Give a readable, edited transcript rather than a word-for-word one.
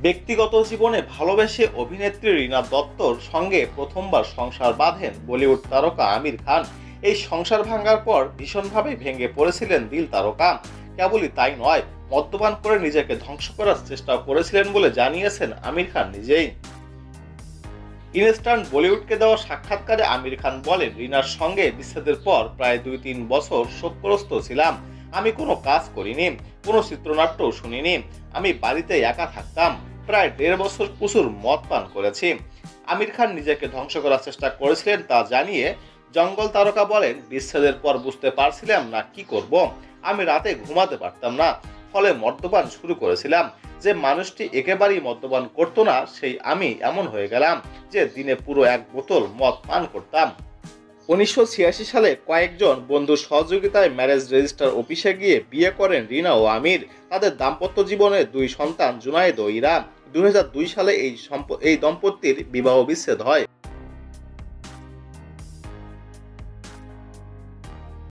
ব্যক্তিগত জীবনে ভালোবেসে অভিনেত্রী রীনা দত্তর সঙ্গে প্রথমবার সংসার বাঁধেন বলিউড তারকা আমির খান। এই সংসার ভাঙার পর ভীষণভাবে ভেঙে পড়েছিলেন দিল তারকা। কেবলই তাই নয়, মদ্যপান করে নিজেকে ধ্বংস করার চেষ্টা করেছিলেন বলে জানিয়েছেন আমির খান নিজেই। ইনস্ট্যান্ট বলিউডকে দেওয়া সাক্ষাৎকারে আমির খান বলেন, রীনার সঙ্গে বিচ্ছেদের পর প্রায় 2-3 বছর শোকগ্রস্ত ছিলাম। আমি কোনো কাজ করিনি, কোনো চিত্রনাট্যও শুনিনি। আমি বাড়িতে একা থাকতাম। প্রায় 1.5 বছর প্রচুর মদ পান করেছি। আমির খান নিজেকে ধ্বংস করার চেষ্টা করেছিলেন তা জানিয়ে জঙ্গল তারকা বলেন, বিচ্ছেদের পর বুঝতে পারছিলাম না কি করব। আমি রাতে ঘুমাতে পারতাম না, ফলে মদ্যপান শুরু করেছিলাম। যে মানুষটি একেবারেই মদ্যপান করতো না, সেই আমি এমন হয়ে গেলাম যে দিনে পুরো 1 বোতল মদ পান করতাম। 1986 সালে কয়েকজন বন্ধুর সহযোগিতায় ম্যারেজ রেজিস্টার অফিসে গিয়ে বিয়ে করেন রীনা ও আমির। তাদের দাম্পত্য জীবনে 2 সন্তান জুনায়েদ ও ইরা। 2002 সালে এই দম্পতির বিবাহ বিচ্ছেদ হয়।